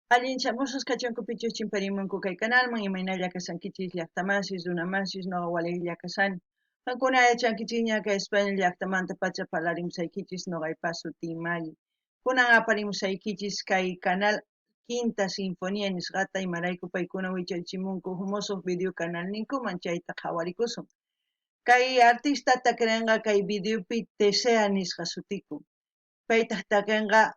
Allin chamusqas kachankupichus chimparimunku kay canalman imaynalla kasankichis llaqtamasis runamasis noqa waliylla kasani. Qankuna yachankichis ña kay España llaqtamanta pacha parlarimusaykichis noqaypas sutiy Maggie. Kunan aparimusaykichis kay canal Quinta Sinfonía nisqata imarayku paykuna wichaychimunku musuq video canal ninkuman chayta qhawarikusun. Kay artistata takirinqa kay videopi Tesea nisqa sutikun. Paytaq takinqa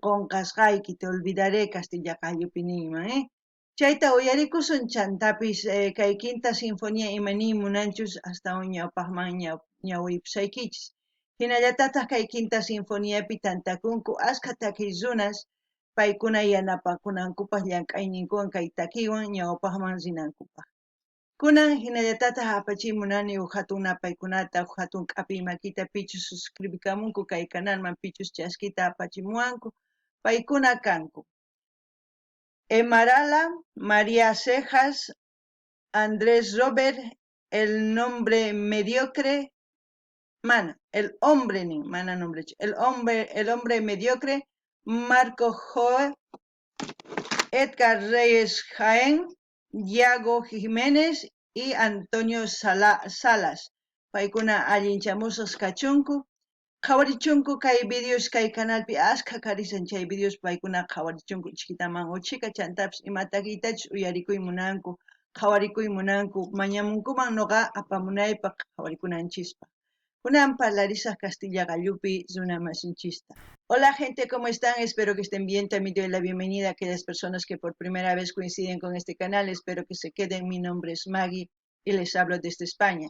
qonqasqayki te olvidaré Castilla qayupi niyman, Chayta uyarikusun chantapis kay Quinta Sinfonía imani munanchus hasta ñawpaqman ñawipusaykichis. Hinallatataq kay Quinta Sinfoníapi tantakunku askha takiy runas paykuna yanapakunankupaq llank'ayninkuwan kay takiwan ñawpaqman rinankupaq. Kunan hinallatataq apachimunani hatun napaykunata hatun k'api makita pichus suscribikamunku kay canalman pichus chaskita apachimuwanku paykuna kanku Emarala, María Cejas, Andrés Robert, el nombre mediocre, el hombre ni mana nombre, el hombre mediocre, Marco Joe, Edgar Reyes Jaén, Diego Jiménez y Antonio Salas. Paykuna allinchamusas kachunku. Qhawarichunku kay videos kay canalpi askha karisan chay videos paykuna qhawarichunku chiqitaman uchika chantapis imatakitachus uyarikuy munanku, qhawarikuy munanku, mañamunkuman noqa apamunaypaq qhawarikunanchispa. Kunan parlarisaq Castilla Gallupi runa masinchista. Hola gente, ¿cómo están? Espero que estén bien. También doy la bienvenida a aquellas personas que por primera vez coinciden con este canal. Espero que se queden. Mi nombre es Maggie y les hablo desde España.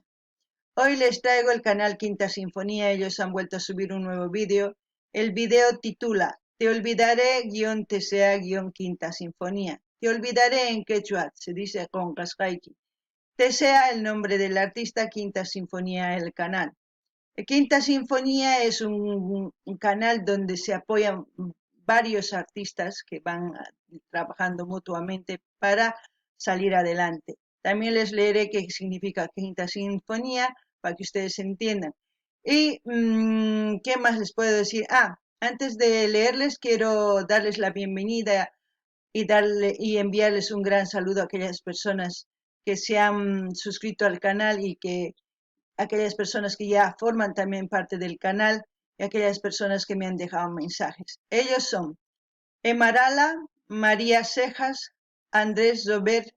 Hoy les traigo el canal Quinta Sinfonía. Ellos han vuelto a subir un nuevo vídeo. El vídeo titula Te olvidaré te sea Quinta Sinfonía. Te olvidaré en quechua, se dice con Cascaiki. Te sea el nombre del artista, Quinta Sinfonía el canal. Quinta Sinfonía es un canal donde se apoyan varios artistas que van trabajando mutuamente para salir adelante. También les leeré qué significa Quinta Sinfonía para que ustedes entiendan. Y ¿qué más les puedo decir? Antes de leerles quiero darles la bienvenida y enviarles un gran saludo a aquellas personas que se han suscrito al canal y que aquellas personas que ya forman también parte del canal y aquellas personas que me han dejado mensajes. Ellos son Emarala, María Cejas, Andrés Robert,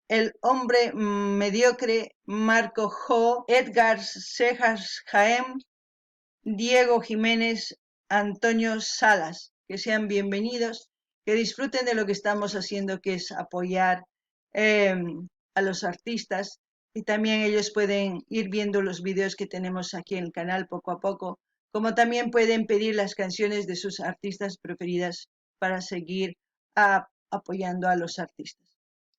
el hombre mediocre, Marco Jo, Edgar Cejas Jaén, Diego Jiménez, Antonio Salas. Que sean bienvenidos, que disfruten de lo que estamos haciendo, que es apoyar a los artistas, y también ellos pueden ir viendo los videos que tenemos aquí en el canal poco a poco, como también pueden pedir las canciones de sus artistas preferidas para seguir apoyando a los artistas.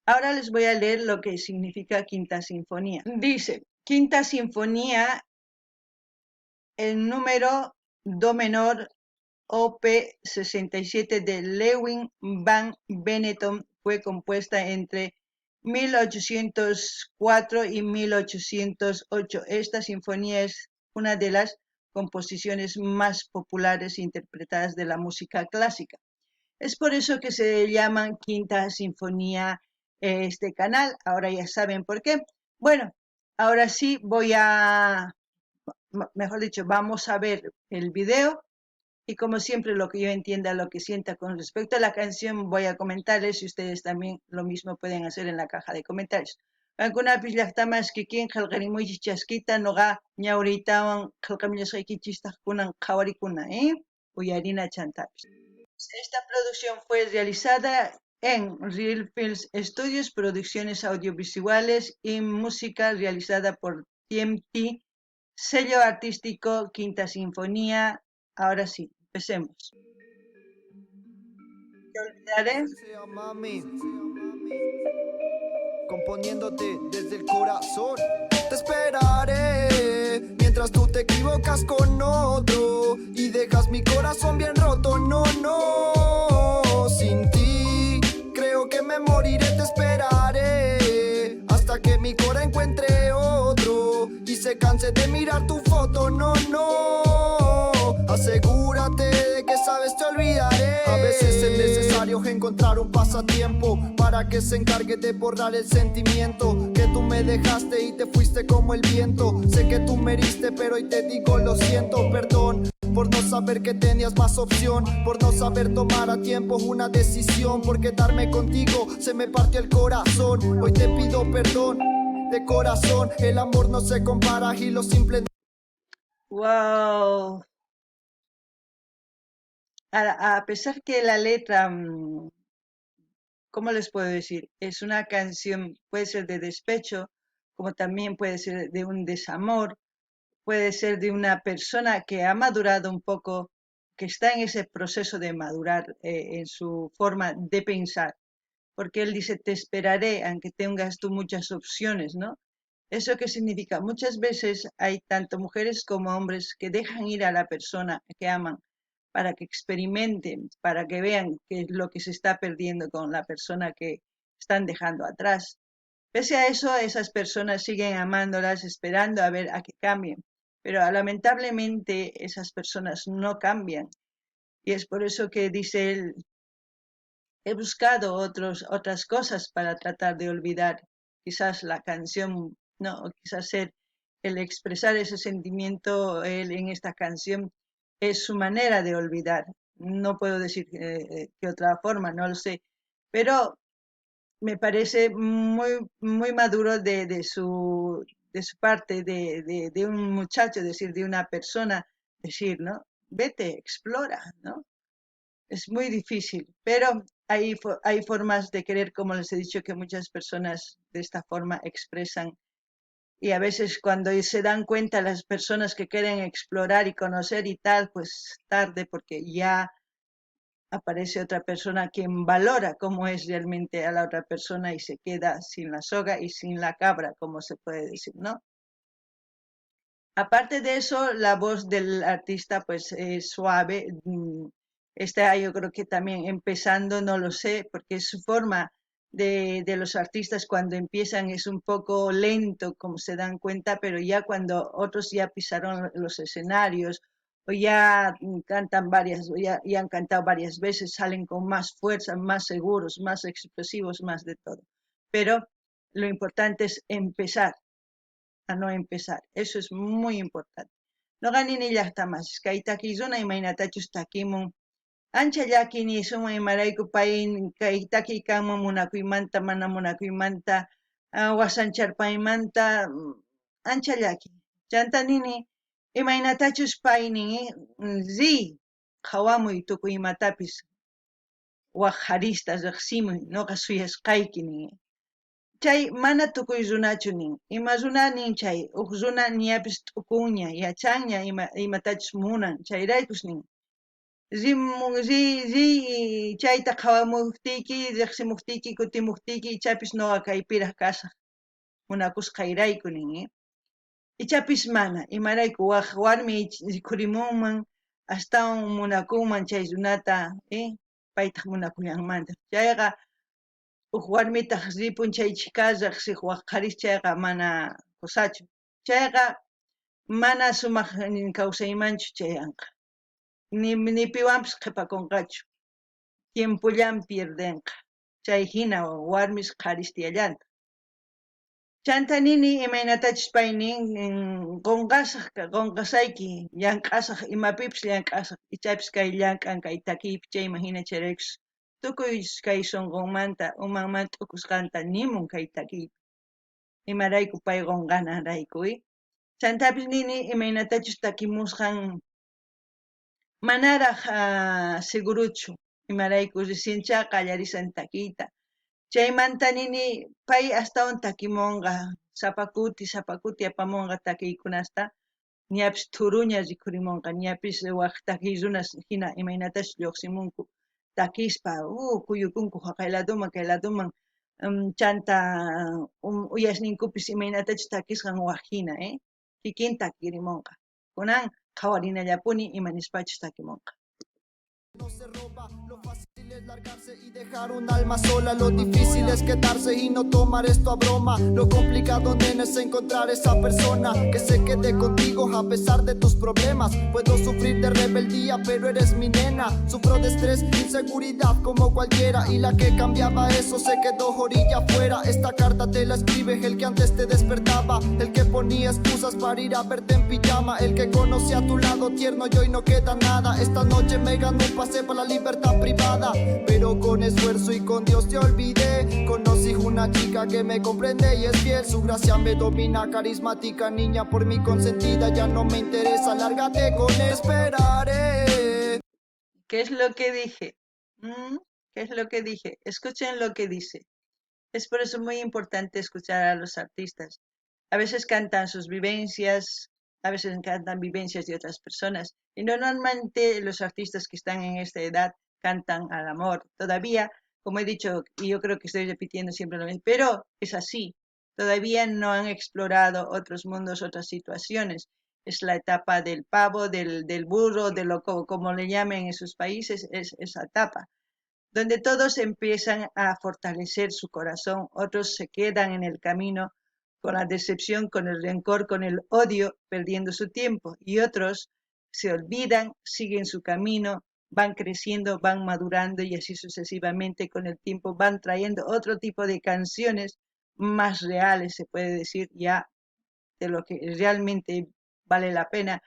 Ahora les voy a leer lo que significa Quinta Sinfonía. Dice, Quinta Sinfonía, el número do menor OP 67 de Lewin van Benetton fue compuesta entre 1804 y 1808. Esta sinfonía es una de las composiciones más populares interpretadas de la música clásica. Es por eso que se llaman Quinta Sinfonía este canal. Ahora ya saben por qué. Bueno, ahora sí mejor dicho, vamos a ver el video. Y como siempre, lo que yo entienda, lo que sienta con respecto a la canción, voy a comentarles y ustedes también lo mismo pueden hacer en la caja de comentarios. Algunas llaqtamas que quien jalgarimuychis chaskita noqa ñawritawan jalqamillasqaykichistaq kunan qhawarikuna, uyarina chantapis. Esta producción fue realizada en Real Films Studios, producciones audiovisuales y música realizada por TMT, sello artístico Quinta Sinfonía. Ahora sí, empecemos. Te olvidaré. Mami, componiéndote desde el corazón. Te esperaré mientras tú te equivocas con otro y dejas mi corazón bien roto. No, no, sin ti creo que me moriré. Te esperaré hasta que mi cora encuentre otro y se canse de mirar tu foto. No, no, asegúrate de que sabes te olvidaré. A veces es necesario encontrar un pasatiempo para que se encargue de borrar el sentimiento que tú me dejaste y te fuiste como el viento. Sé que tú me heriste, pero hoy te digo lo siento, perdón por no saber que tenías más opción, por no saber tomar a tiempo una decisión, por quedarme contigo se me partió el corazón. Hoy te pido perdón de corazón, el amor no se compara y lo simple. Wow. A pesar que la letra, ¿cómo les puedo decir? Es una canción, puede ser de despecho, como también puede ser de un desamor, puede ser de una persona que ha madurado un poco, que está en ese proceso de madurar en su forma de pensar, porque él dice, te esperaré, aunque tengas tú muchas opciones, ¿no? ¿Eso qué significa? Muchas veces hay tanto mujeres como hombres que dejan ir a la persona que aman para que experimenten, para que vean qué es lo que se está perdiendo con la persona que están dejando atrás. Pese a eso, esas personas siguen amándolas, esperando a ver a que cambien. Pero lamentablemente esas personas no cambian. Y es por eso que dice él, he buscado otras cosas para tratar de olvidar. Quizás la canción, no, o quizás el expresar ese sentimiento él en esta canción es su manera de olvidar. No puedo decir que otra forma, no lo sé. Pero me parece muy maduro de su parte, de un muchacho, es decir, de una persona, decir, ¿no? Vete, explora, ¿no? Es muy difícil, pero hay formas de querer, como les he dicho, que muchas personas de esta forma expresan. Y a veces cuando se dan cuenta las personas que quieren explorar y conocer y tal, pues tarde, porque ya aparece otra persona quien valora cómo es realmente a la otra persona y se queda sin la soga y sin la cabra, como se puede decir, ¿no? Aparte de eso, la voz del artista pues es suave. Está yo creo que también empezando, no lo sé, porque su forma de los artistas cuando empiezan es un poco lento, como se dan cuenta, pero ya cuando otros ya pisaron los escenarios o ya cantan o ya han cantado varias veces, salen con más fuerza, más seguros, más expresivos, más de todo. Pero lo importante es empezar a no empezar. Eso es muy importante. No ganin llaqtamas, kay takiyzuna imaynatachus takimun, ancha llakini suma imarayku pay kay takiykanman munakuymanta, mana munakuymanta, wasancharpaymanta, ancha llaki. Chantanini, imaynatachus pay nin, qawamuy tukuy imatapis, waq harista riqsimuy, noqa suyasqayki nin. Chay mana tukuy runachu nin, ima runa nin chay, runa ñapis t'ukunña, yachanña imatachus munan, chayraykus nin. Chayta qhawamuhtiyki, riqsimuhtiyki, kutimuhtiyki, ichapis noqa kaypiraq kasaq munakusqayrayku nin. Ichapis mana, imarayku waq warmi rikhurimunman, astawan munakunman chay runata, paytaq munakuyanmanta. Chayqa warmitaq ripunchaychika riqsiq waq qharish chayqa mana qusachu. Chayqa mana sumaq kawsaymanchu chayanqa. Ni piwanpis qipakunqachu. Tiempullan pierdenqa. Chay hina warmis qharistiallanta. Chantanini imaynatachus pay nin, qunqasayki, llank'asaq, imapipis llank'asaq, ichapis kay llank'an kay takiypi chayman hina chayraykus tukuy kay sunqunmanta, umanmanta t'ukusqanta nimun kay takiypi. Imarayku pay qunqanarayku, chantapis nini imaynatachus takimusqan manaraq seguruchu, imarayku risinchá qallarisan takiyta. Chaymanta nini pay astawan takimunqa sapakuti apamunqa takiykunasta, ñapis thuruña rikhurimunqa, ñapis waq takiy runas hina imaynatash lluqsimunku takispa, kuyukunku kay laduman, chanta uyashninkupis imaynatachus takisqan waq hina, kikin takirimunqa. Kunan qhawarinallapuni ima nispachus takimunqa. No se roba lo fácil es largarse y dejar un alma sola. Lo difícil es quedarse y no tomar esto a broma. Lo complicado, nena, es encontrar esa persona que se quede contigo a pesar de tus problemas. Puedo sufrir de rebeldía, pero eres mi nena. Sufro de estrés, inseguridad como cualquiera, y la que cambiaba eso se quedó orilla afuera. Esta carta te la escribe el que antes te despertaba, el que ponía excusas para ir a verte en pijama, el que conocía a tu lado tierno y hoy no queda nada. Esta noche me ganó un pase para la libertad privada, pero con esfuerzo y con Dios te olvidé. Conocí una chica que me comprende y es fiel, su gracia me domina, carismática niña por mi consentida. Ya no me interesa, lárgate con él, esperaré. ¿Qué es lo que dije? ¿Qué es lo que dije? Escuchen lo que dice. Es por eso muy importante escuchar a los artistas. A veces cantan sus vivencias, a veces cantan vivencias de otras personas. Y normalmente los artistas que están en esta edad cantan al amor. Todavía, como he dicho, y yo creo que estoy repitiendo siempre lo mismo, pero es así. Todavía no han explorado otros mundos, otras situaciones. Es la etapa del pavo, del burro, de lo como le llamen en sus países, es esa etapa donde todos empiezan a fortalecer su corazón, otros se quedan en el camino con la decepción, con el rencor, con el odio, perdiendo su tiempo, y otros se olvidan, siguen su camino, van creciendo, van madurando y así sucesivamente con el tiempo van trayendo otro tipo de canciones más reales, se puede decir, ya de lo que realmente vale la pena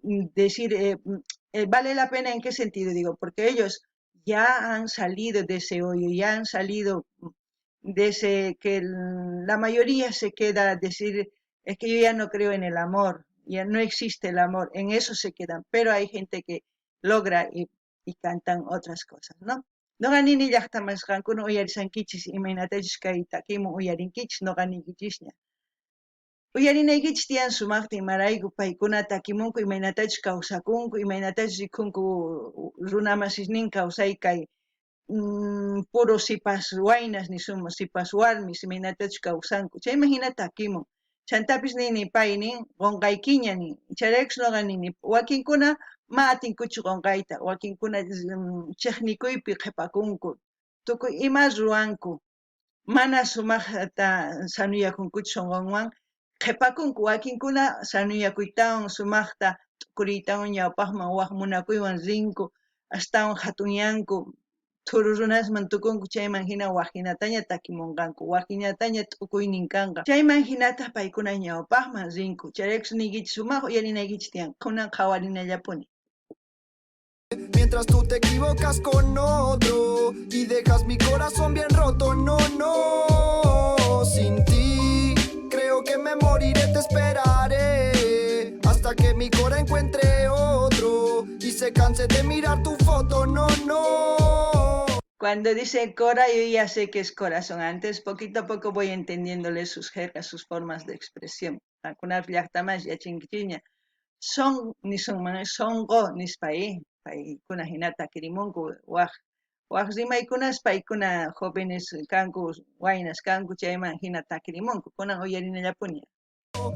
decir. ¿Vale la pena en qué sentido? Digo, porque ellos ya han salido de ese hoyo, ya han salido de ese que la mayoría se queda a decir, es que yo ya no creo en el amor, ya no existe el amor, en eso se quedan, pero hay gente que logra y cantan otras cosas, ¿no? Noqanini llaqtamasqankuna uyarisankichis imaynatachus kay takimun uyarinkichis noqanikichishña. Uyarinaykichis tiyan sumaqtin marayku paykuna takimunku imaynatachus kawsakunku, imaynatachus rikunku runa masisnin kawsay kay puro sipas waynas ni sipas warmis imaynatachus kawsanku. Chayman hina takimun. Chantapis nini pay nin qonqaykiña nin. Chayraykus noqa nini wakinkuna ma atinkuchu qonqayta, wakinkuna chiqnikuypi qhipakunku. Tukuy ima ruwanku. Mana sumaqta sanuyakunkuchu sunqunwan. Qhipakunku wakinkuna sanuyakuytawan sumaqta tukuriytawan ñawpaqman waq munakuywan rinku, astawan hatunyanku, thuru runasman tukunku, chayman hina waqinataña takimunqanku, waqinataña t'ukuynin kanqa. Chayman hinata paykuna ñawpaqman rinku. Chayraykus ninkichis sumaq uyarinaykichis tiyan, kunan qhawarinallapuni. Mientras tú te equivocas con otro y dejas mi corazón bien roto, no, no, sin ti creo que me moriré, te esperaré hasta que mi cora encuentre otro y se canse de mirar tu foto, no, no. Cuando dice Cora, yo ya sé que es corazón. Antes, poquito a poco voy entendiéndole sus jergas, sus formas de expresión. Algunas llaqtamas ya chinquiña. Son ni son go ni spay. Paykuna hinata kirimunku waq rimaykunas paykuna jóvenes kanku waynas kanku chayman hinata kirimunku kunan uyarinallapuni.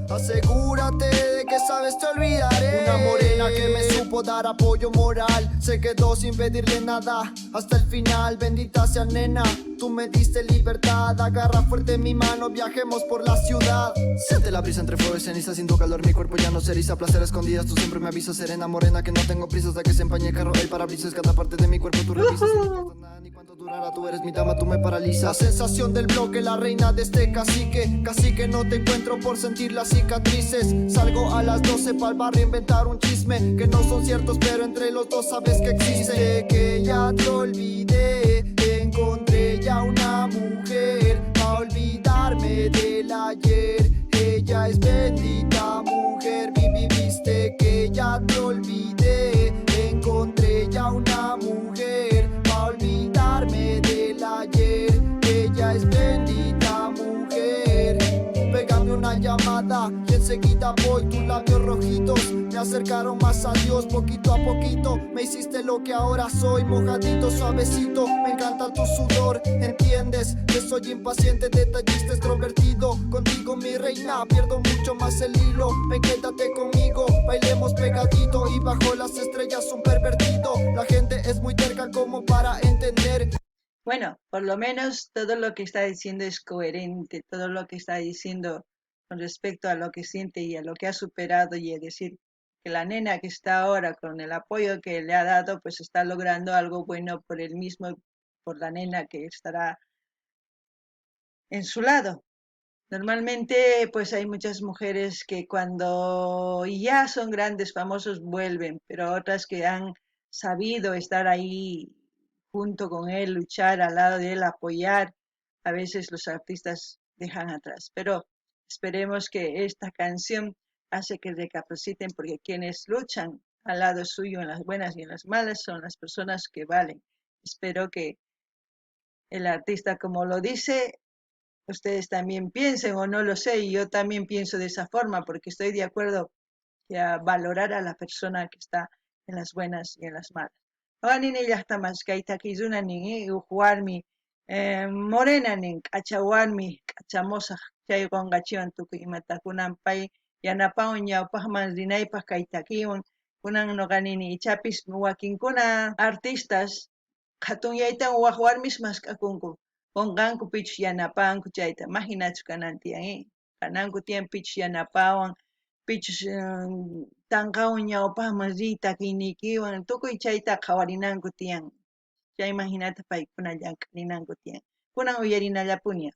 Asegúrate de que sabes te olvidaré. Una morena que me supo dar apoyo moral, se quedó sin pedirle nada hasta el final. Bendita sea nena, tú me diste libertad. Agarra fuerte mi mano, viajemos por la ciudad. Siente la brisa entre fuego y ceniza, siento calor, mi cuerpo ya no se eriza. Placer escondidas, tú siempre me avisas, serena morena, que no tengo prisa hasta que se empañe el carro. El parabrisas, cada parte de mi cuerpo tú revisas. No importa nada ni cuánto durará, tú eres mi dama, tú me paralizas. La sensación del bloque, la reina de este cacique. Cacique no te encuentro por sentir las cicatrices. Salgo a las 12 pa'l barrio a inventar un chisme que no son ciertos, pero entre los dos sabes que existe. Que ya te olvidé, encontré ya una mujer pa' olvidarme del ayer. Ella es bendita mujer, viviste que ya te olvidé. Encontré ya una mujer pa' olvidarme del ayer. Ella es bendita mujer. Pégame una llamada y enseguida voy. Tus labios rojitos me acercaron más a Dios. Poquito a poquito me hiciste lo que ahora soy. Mojadito, suavecito, me encanta tu sudor. Entiendes que soy impaciente, detallista, extrovertido. Contigo mi reina, pierdo mucho más el hilo. Ven, quédate conmigo, bailemos pegadito. Y bajo las estrellas un pervertido. La gente es muy terca como Bueno, por lo menos todo lo que está diciendo es coherente, todo lo que está diciendo con respecto a lo que siente y a lo que ha superado, y es decir, que la nena que está ahora con el apoyo que le ha dado, pues está logrando algo bueno por él mismo, por la nena que estará en su lado. Normalmente, pues hay muchas mujeres que cuando ya son grandes, famosos, vuelven, pero otras que han sabido estar ahí junto con él, luchar al lado de él, apoyar, a veces los artistas dejan atrás. Pero esperemos que esta canción hace que recapaciten, porque quienes luchan al lado suyo en las buenas y en las malas son las personas que valen. Espero que el artista, como lo dice, ustedes también piensen, o no lo sé, y yo también pienso de esa forma, porque estoy de acuerdo que a valorar a la persona que está en las buenas y en las malas. Anin ella está más kaitakizuna nin ujuarmi morena nin kachawarmi kachamosa chay gongachiwan tukuy imatakunan pay yanapawan ñawpajman rinaypaj kaitakiwan kunan noqanini ichapis wakinkuna artistas katunyaytan waq warmis mask'akunku qunqanku pichus yanapanku chayta imaginachu kanan tiyan kananku tiyan pichus yanapawan pichus tanqawan ñawpajman riy takiynikiwan tukuy chayta qhawarinanku tiyan chay imaginata paykuna llank'aninanku tiyan kunan uyarinallapuña.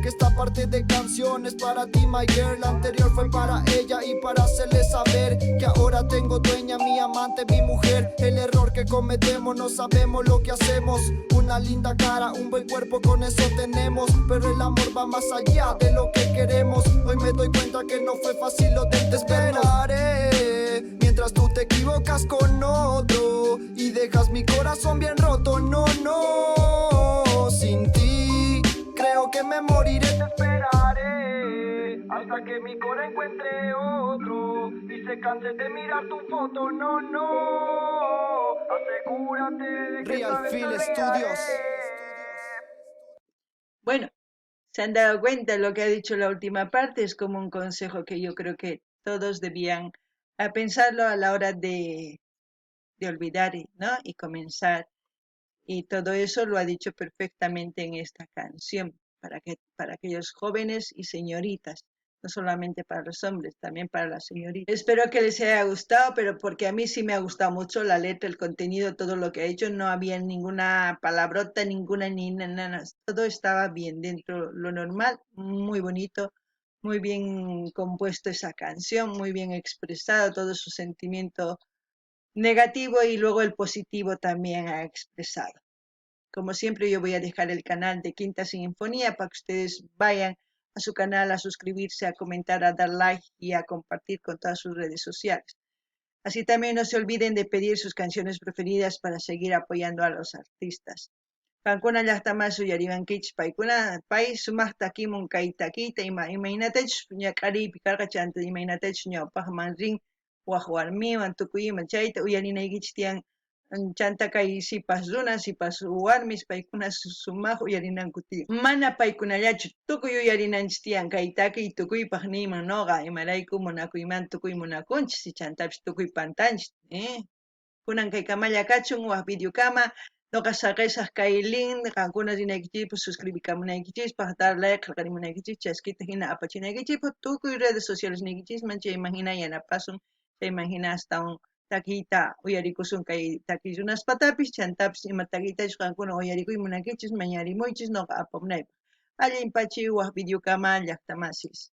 Que esta parte de canción es para ti, my girl. La anterior fue para ella y para hacerle saber que ahora tengo dueña, mi amante, mi mujer. El error que cometemos, no sabemos lo que hacemos. Una linda cara, un buen cuerpo, con eso tenemos. Pero el amor va más allá de lo que queremos. Hoy me doy cuenta que no fue fácil lo de esperaré. Mientras tú te equivocas con otro y dejas mi corazón bien roto. No, no, sin ti creo que me moriré. Te esperaré hasta que mi cora encuentre otro y se canse de mirar tu foto. No, no, asegúrate de que Real Feel Studios. Bueno, se han dado cuenta, lo que ha dicho la última parte es como un consejo que yo creo que todos debían pensarlo a la hora de olvidar, ¿no? Y comenzar. Y todo eso lo ha dicho perfectamente en esta canción, para aquellos jóvenes y señoritas, no solamente para los hombres, también para las señoritas. Espero que les haya gustado, pero porque a mí sí me ha gustado mucho la letra, el contenido, todo lo que ha hecho, no había ninguna palabrota, ninguna ni nada, todo estaba bien dentro lo normal, muy bonito, muy bien compuesto esa canción, muy bien expresado todo su sentimiento negativo y luego el positivo también ha expresado. Como siempre, yo voy a dejar el canal de Quinta Sinfonía para que ustedes vayan a su canal a suscribirse, a comentar, a dar like y a compartir con todas sus redes sociales. Así también no se olviden de pedir sus canciones preferidas para seguir apoyando a los artistas. Kankuna llaqtamasu yariwankichis paykuna pay sumaqta takimun kay takiyta imaynatachus ñak'ariypi karqa chanta imaynatachus ñawpaqman rin waq warmiwan tukuy ima chayta uyarinaykichis tiyan chanta kay sipas runa sipas warmis paykuna sumaq uyarinanku tiyan mana paykunallachu tukuy uyarinanchis tiyan kay takiy tukuypaq niyman noqa imarayku munakuyman tukuy munakunchis y chantapish tukuy pantanchis kunan kay kamalla kachun waq videokama noqa saqesaq kay link qankuna rinaykichikpaq suscribikamunaykichikpaq dar like qillqarimunaykichik chaskita hina apachinaykichikpaq tukuy redes sociales niykichisman chayman hina yanapasun chayman hina astawan takiyta uyarikusun kay takiy runaspatapis chantapis ima takiytachus qankuna uyarikuymunaykichis mañarimuychis noqa apamunaypaq allin pachiy waq videokama llaqtamasis.